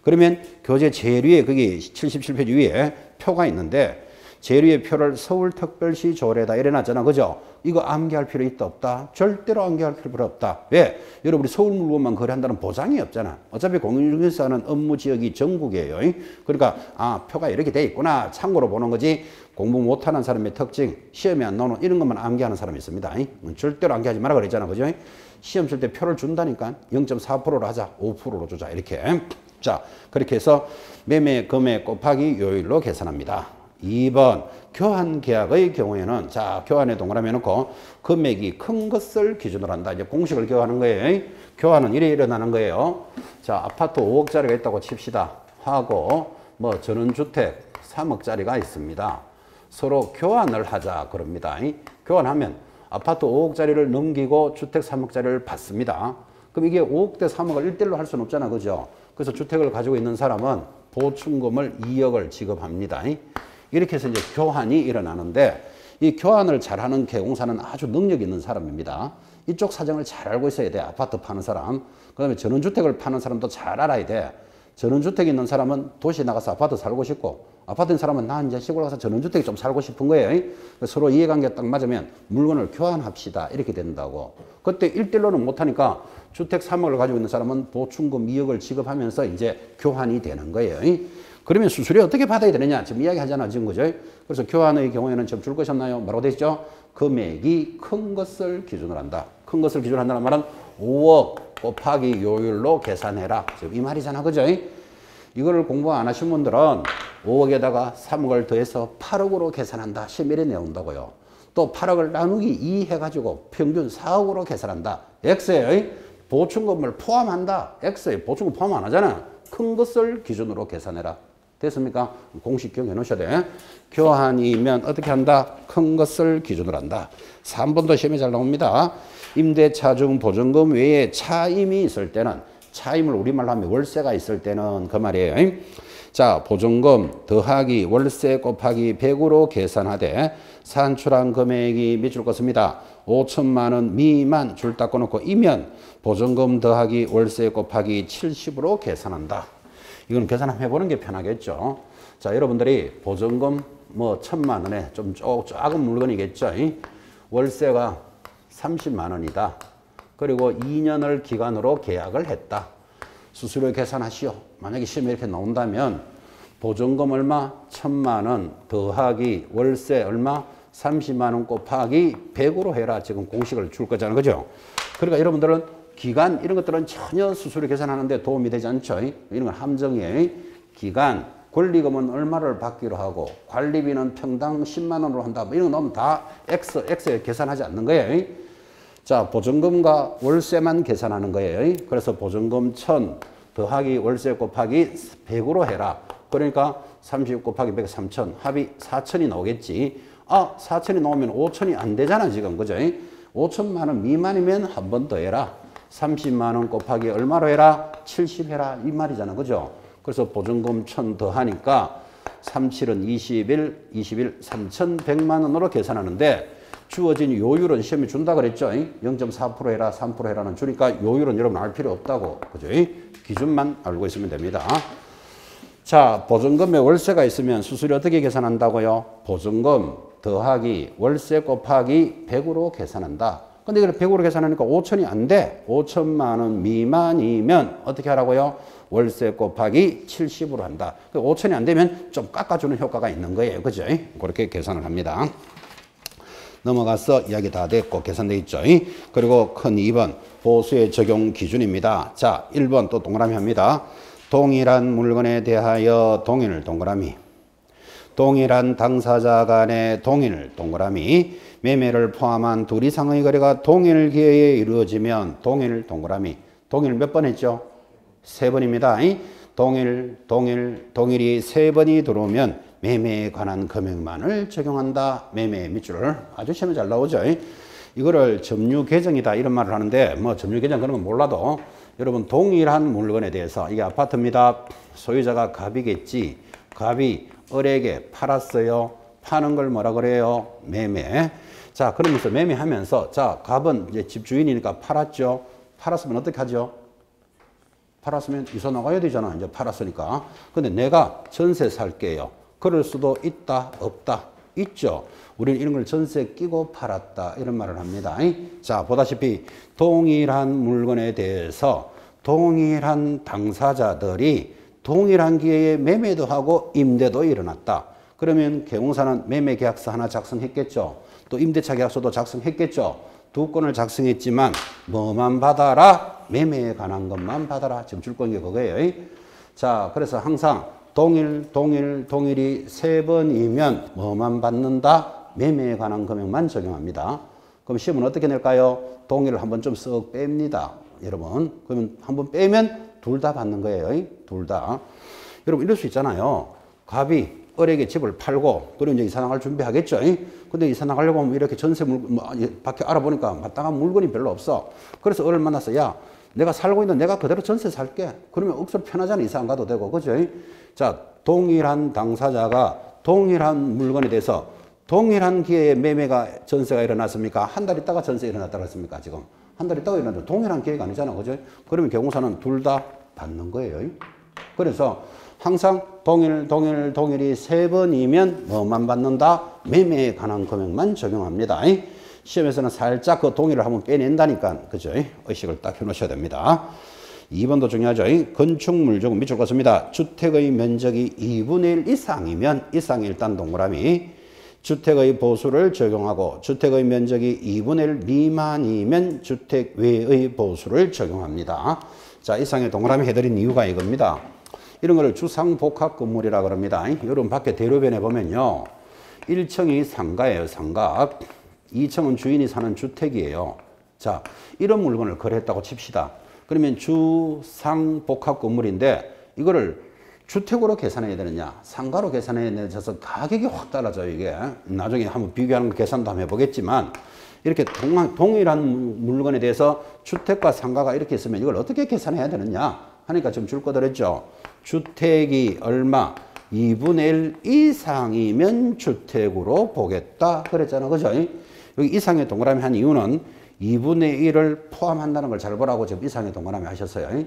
그러면 교재 제일 위에 거기 77페이지 위에 표가 있는데 제일 위에 표를 서울특별시 조례다 이래 놨잖아. 그죠? 이거 암기할 필요 있다 없다? 절대로 암기할 필요 없다. 왜? 여러분 우리 서울 물건만 거래한다는 보장이 없잖아. 어차피 공인중개사는 업무 지역이 전국이에요. 그러니까 아 표가 이렇게 돼 있구나 참고로 보는 거지 공부 못하는 사람의 특징 시험에 안 나오는 이런 것만 암기하는 사람이 있습니다. 절대로 암기하지 마라 그랬잖아. 그죠? 시험 칠 때 표를 준다니까 0.4%로 하자 5%로 주자 이렇게. 자 그렇게 해서 매매 금액 곱하기 요율로 계산합니다. 2번 교환 계약의 경우에는 자 교환에 동그라미 해놓고 금액이 큰 것을 기준으로 한다. 이제 공식을 기억하는 거예요. 교환은 이래 일어나는 거예요. 자 아파트 5억짜리가 있다고 칩시다. 하고 뭐 전원주택 3억짜리가 있습니다. 서로 교환을 하자 그럽니다. 교환하면 아파트 5억짜리를 넘기고 주택 3억짜리를 받습니다. 그럼 이게 5억 대 3억을 1대1로 할 수는 없잖아. 그죠? 그래서 주택을 가지고 있는 사람은 보충금을 2억을 지급합니다. 이렇게 해서 이제 교환이 일어나는데 이 교환을 잘하는 개공사는 아주 능력 있는 사람입니다. 이쪽 사정을 잘 알고 있어야 돼. 아파트 파는 사람. 그 다음에 전원주택을 파는 사람도 잘 알아야 돼. 전원주택 있는 사람은 도시에 나가서 아파트 살고 싶고 아파트 있는 사람은 나 이제 시골 가서 전원주택에 좀 살고 싶은 거예요. 서로 이해관계가 딱 맞으면 물건을 교환합시다. 이렇게 된다고. 그때 1대1로는 못하니까 주택 3억을 가지고 있는 사람은 보충금 2억을 지급하면서 이제 교환이 되는 거예요. 그러면 수수료 어떻게 받아야 되느냐? 지금 이야기 하잖아. 지금 그죠? 그래서 교환의 경우에는 지금 줄 것이 없나요? 뭐라고 되어 있죠? 금액이 큰 것을 기준으로 한다. 큰 것을 기준으로 한다는 말은 5억 곱하기 요율로 계산해라. 지금 이 말이잖아. 그죠? 이거를 공부 안 하신 분들은 5억에다가 3억을 더해서 8억으로 계산한다. 시험 이래 내온다고요. 또 8억을 나누기 2 해가지고 평균 4억으로 계산한다. X에 보충금을 포함한다. X에 보충금 포함 안 하잖아. 큰 것을 기준으로 계산해라. 됐습니까? 공식 기억해 놓으셔야 돼. 교환이면 어떻게 한다? 큰 것을 기준으로 한다. 3번도 시험에 잘 나옵니다. 임대차 중 보증금 외에 차임이 있을 때는, 차임을 우리말로 하면 월세가 있을 때는 그 말이에요. 자, 보증금 더하기 월세 곱하기 100으로 계산하되 산출한 금액이 밑줄 긋습니다. 5천만 원 미만 줄 닦고 놓고 이면 보증금 더하기 월세 곱하기 70으로 계산한다. 이건 계산 한번 해보는 게 편하겠죠. 자, 여러분들이 보증금 뭐 1,000만 원에 좀 작은 물건이겠죠. 월세가 30만 원이다. 그리고 2년을 기간으로 계약을 했다. 수수료 계산하시오. 만약에 시험에 이렇게 나온다면 보증금 얼마? 1,000만 원 더하기 월세 얼마? 30만 원 곱하기 100으로 해라. 지금 공식을 줄 거잖아요. 그죠? 그러니까 여러분들은 기간 이런 것들은 전혀 수수료 계산하는데 도움이 되지 않죠. 이런 건 함정이에요. 기간, 권리금은 얼마를 받기로 하고 관리비는 평당 10만 원으로 한다. 이런 거 넣으면 다 X에 계산하지 않는 거예요. 자, 보증금과 월세만 계산하는 거예요. 그래서 보증금 1,000 더하기 월세 곱하기 100으로 해라. 그러니까 30 곱하기 100, 3,000 합이 4,000이 나오겠지. 아, 4,000이 나오면 5,000이 안 되잖아 지금. 그죠? 5천만 원 미만이면 한 번 더 해라. 30만 원 곱하기 얼마로 해라? 70 해라. 이 말이잖아. 그죠? 그래서 보증금 1,000 더하니까 37은 21, 3,100만 원으로 계산하는데 주어진 요율은 시험에 준다 그랬죠? 0.4% 해라, 3% 해라는 주니까 요율은 여러분 알 필요 없다고. 그죠? 기준만 알고 있으면 됩니다. 자, 보증금에 월세가 있으면 수수료 어떻게 계산한다고요? 보증금 더하기 월세 곱하기 100으로 계산한다. 근데 이걸 100으로 계산하니까 5천이 안 돼. 5천만 원 미만이면 어떻게 하라고요? 월세 곱하기 70으로 한다. 5천이 안 되면 좀 깎아주는 효과가 있는 거예요. 그죠? 그렇게 계산을 합니다. 넘어가서 이야기 다 됐고 계산돼 있죠. 그리고 큰 2번 보수의 적용 기준입니다. 자, 1번 또 동그라미 합니다. 동일한 물건에 대하여 동일 동그라미. 동일한 당사자 간의 동일 동그라미. 매매를 포함한 둘 이상의 거래가 동일 기회에 이루어지면 동일 동그라미. 동일 몇 번 했죠? 3번입니다. 동일이 3번이 들어오면 매매에 관한 금액만을 적용한다. 매매 밑줄 아주 시험에 잘 나오죠. 이거를 점유 계정이다 이런 말을 하는데 뭐 점유 계정 그런 건 몰라도 여러분 동일한 물건에 대해서 이게 아파트입니다. 소유자가 갑이겠지. 갑이 을에게 팔았어요. 파는 걸 뭐라 그래요? 매매. 자, 그러면서 매매하면서 자, 갑은 이제 집주인이니까 팔았죠. 팔았으면 어떻게 하죠? 팔았으면 이사 나가야 되잖아. 이제 팔았으니까. 근데 내가 전세 살게요. 그럴 수도 있다, 없다. 있죠. 우리는 이런 걸 전세 끼고 팔았다. 이런 말을 합니다. 자, 보다시피 동일한 물건에 대해서 동일한 당사자들이 동일한 기회에 매매도 하고 임대도 일어났다. 그러면 개공사는 매매 계약서 하나 작성했겠죠. 또 임대차 계약서도 작성했겠죠. 두 건을 작성했지만 뭐만 받아라? 매매에 관한 것만 받아라. 지금 줄 건 게 그거예요. 자, 그래서 항상 동일이 3번이면 뭐만 받는다? 매매에 관한 금액만 적용합니다. 그럼 시험은 어떻게 낼까요? 동일을 한번 좀 쓱 뺍니다. 여러분. 그러면 한번 빼면 둘 다 받는 거예요. 둘 다. 여러분 이럴 수 있잖아요. 갑이 을에게 집을 팔고 그리고 이제 이사 나갈 준비하겠죠. 근데 이사 나가려고 하면 이렇게 전세 밖에 알아보니까 마땅한 물건이 별로 없어. 그래서 을을 만나서 야, 내가 살고 있는 내가 그대로 전세 살게. 그러면 억수로 편하잖아. 이사 안 가도 되고. 그죠? 자, 동일한 당사자가 동일한 물건에 대해서 동일한 기회에 매매가 전세가 일어났습니까? 한 달 있다가 전세 일어났다고 했습니까? 지금 한 달 있다가 일어났는데 동일한 기회가 아니잖아. 그죠? 그러면 개공사는 둘 다 받는 거예요. 그래서 항상 동일이 3번이면 뭐만 받는다? 매매에 관한 금액만 적용합니다. 시험에서는 살짝 그 동일을 한번 빼낸다니까. 그죠? 의식을 딱 해놓으셔야 됩니다. 2번도 중요하죠. 건축물 조금 밑줄 긋습니다. 주택의 면적이 2분의 1 이상이면 이상이 일단 동그라미. 주택의 보수를 적용하고 주택의 면적이 2분의 1 미만이면 주택 외의 보수를 적용합니다. 자, 이상의 동그라미 해드린 이유가 이겁니다. 이런 거를 주상복합 건물이라 그럽니다. 여러분 밖에 대로변에 보면요. 1층이 상가예요, 상가. 2층은 주인이 사는 주택이에요. 자, 이런 물건을 거래했다고 칩시다. 그러면 주상복합 건물인데 이거를 주택으로 계산해야 되느냐, 상가로 계산해야 되셔서 가격이 확 달라져요, 이게. 나중에 한번 비교하는 거 계산도 한번 해보겠지만, 이렇게 동일한 물건에 대해서 주택과 상가가 이렇게 있으면 이걸 어떻게 계산해야 되느냐 하니까 지금 줄 거 들었죠. 주택이 얼마? 2분의 1 이상이면 주택으로 보겠다. 그랬잖아. 그죠? 여기 이상의 동그라미 한 이유는 2분의 1을 포함한다는 걸 잘 보라고 지금 이상의 동그라미 하셨어요.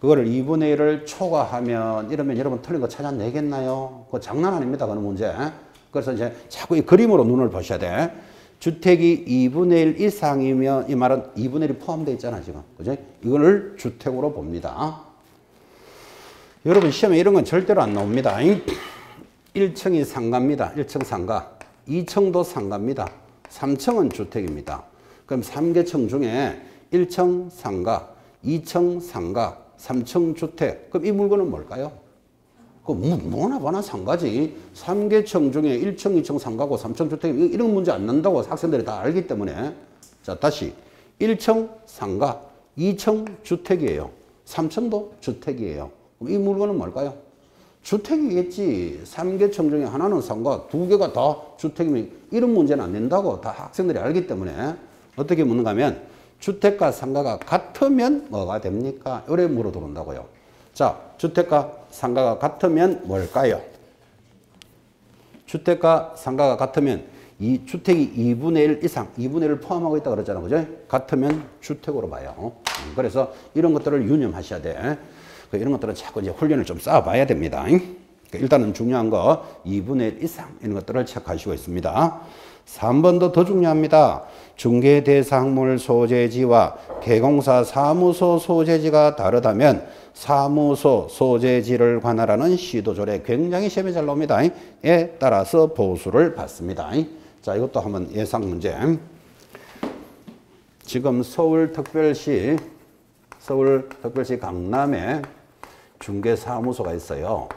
그거를 2분의 1을 초과하면 이러면 여러분 틀린 거 찾아내겠나요? 그거 장난 아닙니다. 그런 문제. 그래서 이제 자꾸 이 그림으로 눈을 보셔야 돼. 주택이 2분의 1 이상이면 이 말은 2분의 1이 포함되어 있잖아, 지금. 그죠? 이거를 주택으로 봅니다. 여러분 시험에 이런 건 절대로 안 나옵니다. 1층이 상가입니다. 1층 상가. 2층도 상가입니다. 3층은 주택입니다. 그럼 3개층 중에 1층 상가, 2층 상가, 3층 주택. 그럼 이 물건은 뭘까요? 그 뭐나 뭐나 상가지. 3개층 중에 1층, 2층 상가고 3층 주택. 이런 문제 안 난다고 학생들이 다 알기 때문에. 자, 다시. 1층 상가, 2층 주택이에요. 3층도 주택이에요. 그럼 이 물건은 뭘까요? 주택이겠지. 3개층 중에 하나는 상가, 2개가 다 주택이면 이런 문제는 안 낸다고 다 학생들이 알기 때문에 어떻게 묻는가 하면 주택과 상가가 같으면 뭐가 됩니까? 이래 물어 들어온다고요. 자, 주택과 상가가 같으면 뭘까요? 주택과 상가가 같으면 이 주택이 2분의 1 이상, 2분의 1을 포함하고 있다고 그랬잖아요. 그죠? 같으면 주택으로 봐요. 그래서 이런 것들을 유념하셔야 돼. 이런 것들은 자꾸 이제 훈련을 좀 쌓아봐야 됩니다. 일단은 중요한 거 2분의 1 이상 이런 것들을 체크하시고 있습니다. 3번도 더 중요합니다. 중개대상물 소재지와 개공사 사무소 소재지가 다르다면 사무소 소재지를 관할하는 시도조례 굉장히 시험에 잘 나옵니다. 에 따라서 보수를 받습니다. 자, 이것도 한번 예상 문제. 지금 서울특별시 강남에 중개사무소가 있어요.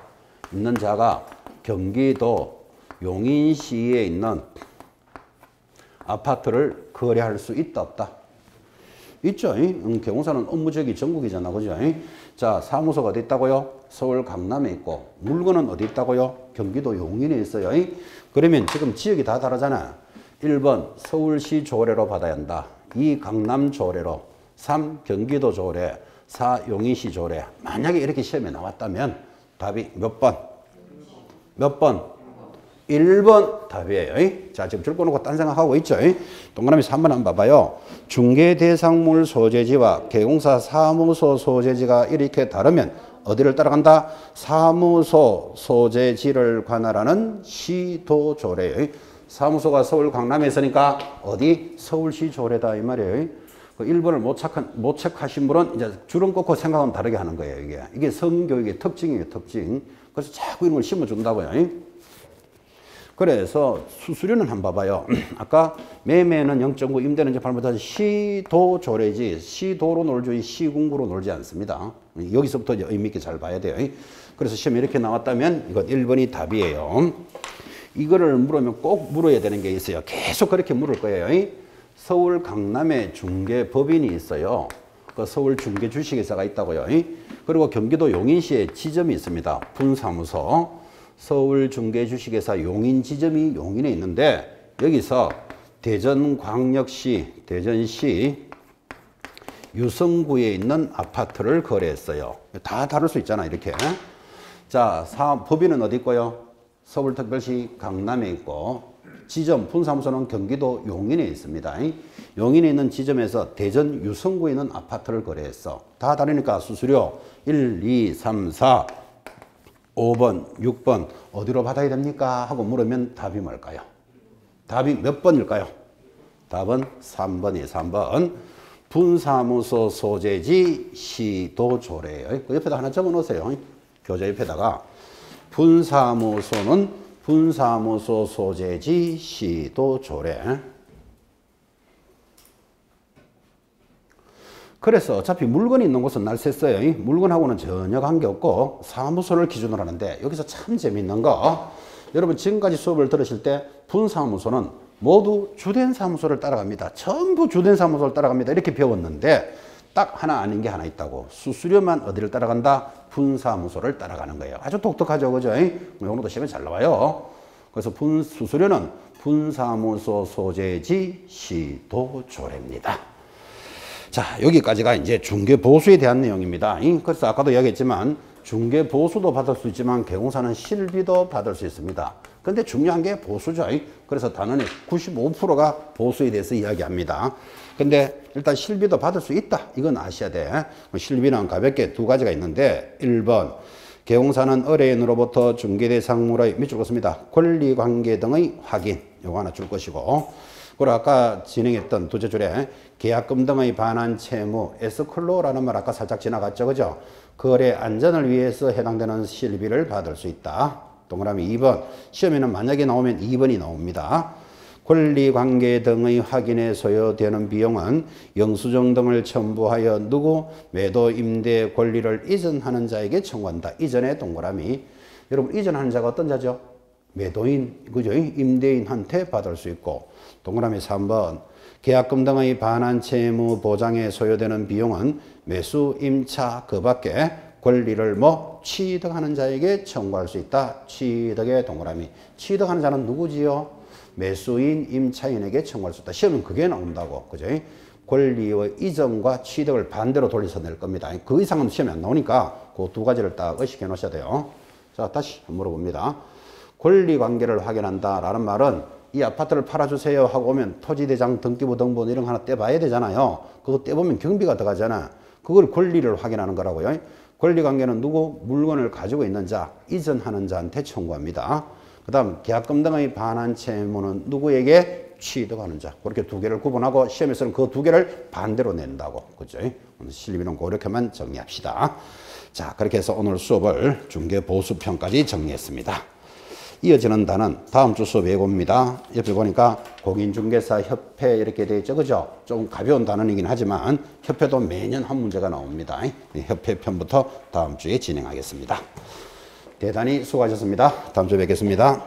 있는 자가 경기도 용인시에 있는 아파트를 거래할 수 있다 없다? 있죠. 개공사는 업무지역이 전국이잖아. 그죠? 자, 사무소가 어디 있다고요? 서울 강남에 있고 물건은 어디 있다고요? 경기도 용인에 있어요. 그러면 지금 지역이 다 다르잖아. 1번 서울시 조례로 받아야 한다. 2 강남 조례로, 3 경기도 조례, 4 용인시 조례. 만약에 이렇게 시험에 나왔다면 답이 몇 번? 몇 번? 1번 답이에요. 자, 지금 줄 꺼놓고 딴 생각하고 있죠. 동그라미 3번 한번 봐봐요. 중개대상물 소재지와 개공사 사무소 소재지가 이렇게 다르면 어디를 따라간다? 사무소 소재지를 관할하는 시도조례예요. 사무소가 서울 강남에 있으니까 어디? 서울시 조례다 이 말이에요. 그 1번을 못 체크하신 분은 이제 줄은 꺾고 생각은 다르게 하는 거예요. 이게 성교육의 특징이에요, 특징. 그래서 자꾸 이런 걸 심어준다고요. 그래서 수수료는 한번 봐봐요. 아까 매매는 0.9, 임대는 이제 발부터 시도조례지, 시도로 놀지, 시군구로 놀지 않습니다. 여기서부터 이제 의미 있게 잘 봐야 돼요. 그래서 시험에 이렇게 나왔다면 이건 1번이 답이에요. 이거를 물으면 꼭 물어야 되는 게 있어요. 계속 그렇게 물을 거예요. 서울 강남에 중개법인이 있어요. 그 서울 중개주식회사가 있다고요. 그리고 경기도 용인시에 지점이 있습니다. 분사무소. 서울 중개주식회사 용인 지점이 용인에 있는데 여기서 대전광역시, 대전시 유성구에 있는 아파트를 거래했어요. 다 다를 수 있잖아, 이렇게. 자, 법인은 어디 있고요? 서울특별시 강남에 있고 지점, 분사무소는 경기도 용인에 있습니다. 용인에 있는 지점에서 대전 유성구에 있는 아파트를 거래했어. 다 다르니까 수수료 1, 2, 3, 4, 5번, 6번 어디로 받아야 됩니까? 하고 물으면 답이 뭘까요? 답이 몇 번일까요? 답은 3번이에요. 3번. 분사무소 소재지 시도조례예요. 그 옆에다 하나 적어 놓으세요. 교재 옆에다가 분사무소는 분사무소 소재지 시도 조례. 그래서 어차피 물건이 있는 곳은 날 셌어요. 물건하고는 전혀 관계없고 사무소를 기준으로 하는데 여기서 참 재밌는 거, 여러분 지금까지 수업을 들으실 때 분사무소는 모두 주된 사무소를 따라갑니다. 전부 주된 사무소를 따라갑니다. 이렇게 배웠는데 딱 하나 아닌 게 하나 있다고. 수수료만 어디를 따라간다? 분사무소를 따라가는 거예요. 아주 독특하죠, 그죠? 오늘도 시험에 잘 나와요. 그래서 수수료는 분사무소 소재지 시도 조례입니다. 자, 여기까지가 이제 중개보수에 대한 내용입니다. 그래서 아까도 이야기했지만 중개보수도 받을 수 있지만 개공사는 실비도 받을 수 있습니다. 근데 중요한 게 보수죠. 그래서 단원의 95%가 보수에 대해서 이야기합니다. 근데 일단 실비도 받을 수 있다. 이건 아셔야 돼. 실비는 가볍게 두 가지가 있는데 1번 개공사는 의뢰인으로부터 중개대상물의 밑줄 긋습니다. 권리관계 등의 확인. 요거 하나 줄 것이고, 그리고 아까 진행했던 두째 줄에 계약금 등의 반환 채무 에스클로라는 말 아까 살짝 지나갔죠, 그죠? 거래 안전을 위해서 해당되는 실비를 받을 수 있다. 동그라미 2번. 시험에는 만약에 나오면 2번이 나옵니다. 권리관계 등의 확인에 소요되는 비용은 영수증 등을 첨부하여 누구 매도 임대 권리를 이전하는 자에게 청구한다. 이전의 동그라미. 여러분 이전하는 자가 어떤 자죠? 매도인, 그죠? 임대인한테 받을 수 있고. 동그라미 3번. 계약금 등의 반환 채무 보장에 소요되는 비용은 매수, 임차, 그 밖에 권리를 취득하는 자에게 청구할 수 있다. 취득의 동그라미. 취득하는 자는 누구지요? 매수인, 임차인에게 청구할 수 있다. 시험은 그게 나온다고. 그죠? 권리의 이전과 취득을 반대로 돌려서 낼 겁니다. 그 이상은 시험에 안 나오니까 그 두 가지를 딱 의식해 놓으셔야 돼요. 자, 다시 물어봅니다. 권리관계를 확인한다라는 말은 이 아파트를 팔아주세요 하고 오면 토지대장 등기부 등본 이런 거 하나 떼봐야 되잖아요. 그거 떼보면 경비가 들어가잖아. 그걸 권리를 확인하는 거라고요. 권리관계는 누구? 물건을 가지고 있는 자, 이전하는 자한테 청구합니다. 그 다음 계약금 등의 반환 채무는 누구에게? 취득하는 자. 그렇게 두 개를 구분하고 시험에서는 그 두 개를 반대로 낸다고. 그죠? 오늘 실비는 그렇게만 정리합시다. 자, 그렇게 해서 오늘 수업을 중개보수편까지 정리했습니다. 이어지는 단은 다음 주 수업 예고입니다. 옆에 보니까 공인중개사 협회 이렇게 되어 있죠. 그죠? 좀 가벼운 단원이긴 하지만 협회도 매년 한 문제가 나옵니다. 협회 편부터 다음 주에 진행하겠습니다. 대단히 수고하셨습니다. 다음 주에 뵙겠습니다.